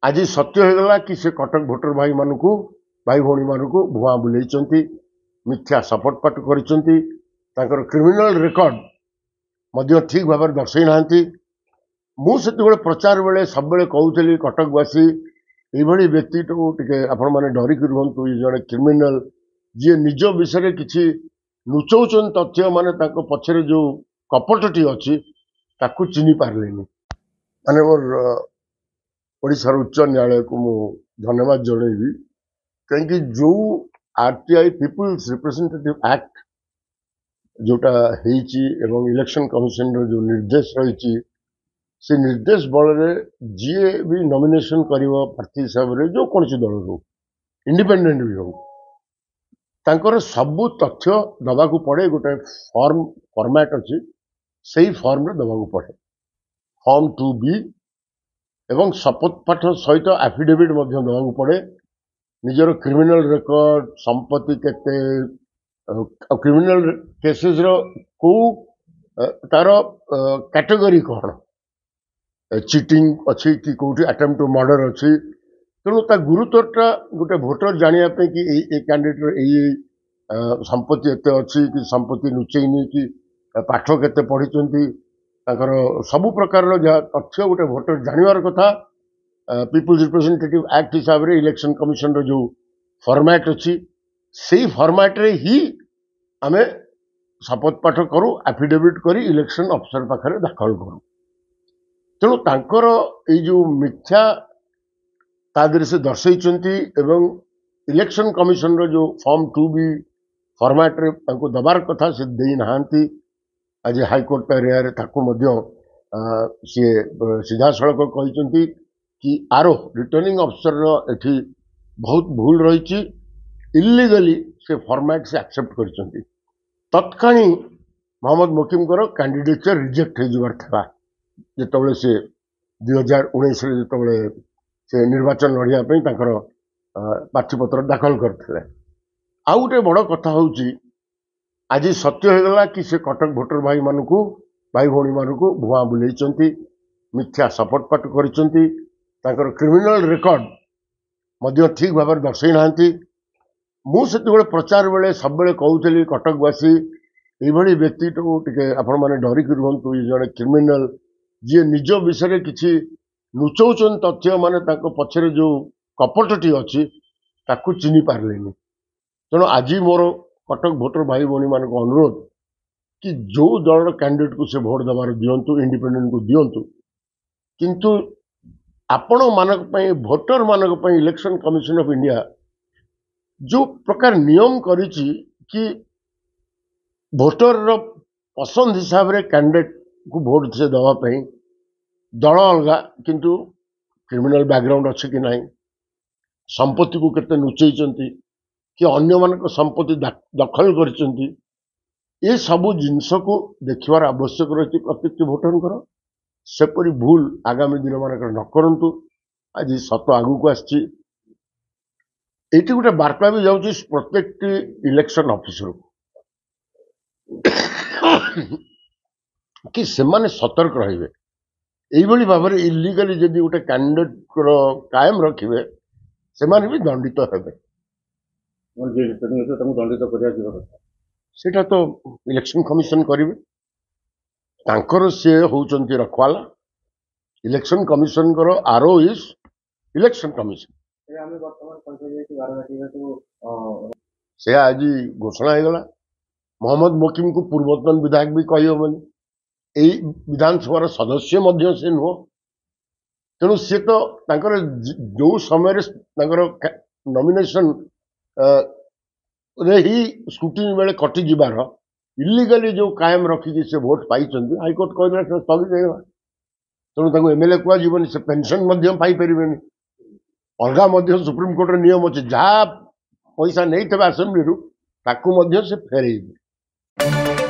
आज सत्य होगा कि से कटक भोटर भाई मानू भाई भौणी मानू भुआ बुले मिथ्या सपोर्ट पाट कर क्रिमिनल रेकर्ड ठीक भाव दर्शई ना मुझे प्रचार बेले सब कहूली कटकवासी ये व्यक्ति टे आपण मैंने डरिक रुहतु जड़े क्रिमिनल जी निज विषय किसी लुचौन तथ्य माने पछरे जो कपटटी अच्छी चिन्ह पारे माने मोर ओडिशार उच्च न्यायालय को मु धन्यवाद जनइबी कहीं जो आरटीआई पीपुल्स रिप्रेजेंटेटिव एक्ट जोटा एवं इलेक्शन कमिशन जो निर्देश रही से निर्देश बल जी भी नॉमिनेशन करिवो प्रार्थी हिसाब से जो कौन दल हो इंडिपेंडेंट भी हो तांकर सबू तथ्य दबा पड़े गोटे फॉर्मेट अच्छी से फॉर्म रे दबा पड़े फॉर्म 2B एवं शपथ पाठ सहित एफिडेविट दबा पड़े निजर क्रिमिनल रेकर्ड संपत्ति केते क्रिमिनल केसेस रो को तार कैटेगरी कौन चीटिंग अच्छी कि कौटी अटेम्प्ट टू मर्डर अच्छी तेणु गुरुत्वटा गोटे भोटर जानापी कि कैंडिडेट यही संपत्ति एत अच्छी कि संपत्ति लुचेनी कि पाठ केते पढ़ी सबु प्रकार तथ्य गोटे भोटर जानवर कथा पीपुल्स रिप्रेजेंटेटिव एक्ट हिसाब से इलेक्शन कमिशन जो फॉर्मेट अच्छी से फॉर्मेट रे ही आमे शपथ पाठ करूँ एफिडेविट करी इलेक्शन अफिसर पाखे दाखल करूँ तेणु तांकर ये जो मिथ्या तादर से दर्शई इलेक्शन कमिशन रो जो फॉर्म 2B फॉर्मेट रे दबार कथा से दे नहांती आज हाईकोर्ट एरिया सी सीधा सड़क कहते कि आरो रिटर्निंग अफिसर एठी बहुत भूल रही इलीगली से फॉर्मेट से एक्सेप्ट कर तत्काणी मोहम्मद मोकिम कैंडिडेचर रिजेक्ट हो जिते से 2019 से निर्वाचन लड़िया प्रार्थीपत्र दाखल करते आउ गोटे बड़ कथा हूँ आज सत्य होगा कि से कटक भोटर भाई मानू भाई भौणी मानू भुआ बुले मिथ्या सपोर्ट पाट कर क्रिमिनल रेकर्ड ठीक भाव दर्शई ना मुझे प्रचार बेले सब कहूली कटकवासी ये व्यक्ति टे आपण मैंने डरिक रुहतु जड़े क्रिमिनल जी निज विषय किसी लुचौन तथ्य माने पछरे जो कपटटी अच्छी चिन्ह पारे तेणु आज मोर कटक भोटर भाई भौणी मान अनुरोध कि जो दल कैंडिडेट को से भोट दबार दिंतु इंडिपेंडेंट को दिंतु किंतु आपण मानक भोटर मानक इलेक्शन कमिशन ऑफ इंडिया जो प्रकार नियम करी कि भोटर रो पसंद हिसाब रे कैंडिडेट को भोट से दवाई दल अलग किंतु क्रिमिनल बैकग्राउंड अच्छे कि नहीं संपत्ति को केते लुचई कि अन्य मान संपत्ति दखल कर सबू जिनस को देखिबार आवश्यक रही प्रत्येक भोटर सेपरी भूल आगामी दिन मानक न करंतु आज सत आगू को आसी गोटे वार्ता भी जाऊँ प्रत्येक इलेक्शन ऑफिसर कि से माने सतर्क रहिबे एइबोली भाव में इलीगली जदि गोटे कैंडिडेट कायम रखिबे से माने भी दंडित हेबे सेटा तो इलेक्शन कमिशन करिवे तांकर से होउचंती रखवाला इलेक्शन कमिशन करो आरओ इज इलेक्शन कमिशन से आज घोषणा होगा मोहम्मद मोकिम को पूर्वतन विधायक भी कही हेनी यही विधानसभा सदस्य से नुह तेणु सी तो जो समय नॉमिनेशन रे ही स्क्रूटिनी बेले कटि जीवार इलीगली जो कायम रखिकी से भोट पाई हाईकोर्ट कहला स्थगित होगा तेणु एमएलए कहनी से पेंशन पाइपर अलग सुप्रीमकोर्ट नियम अच्छे जहाँ पैसा नहीं थे आसेम्बली से फेर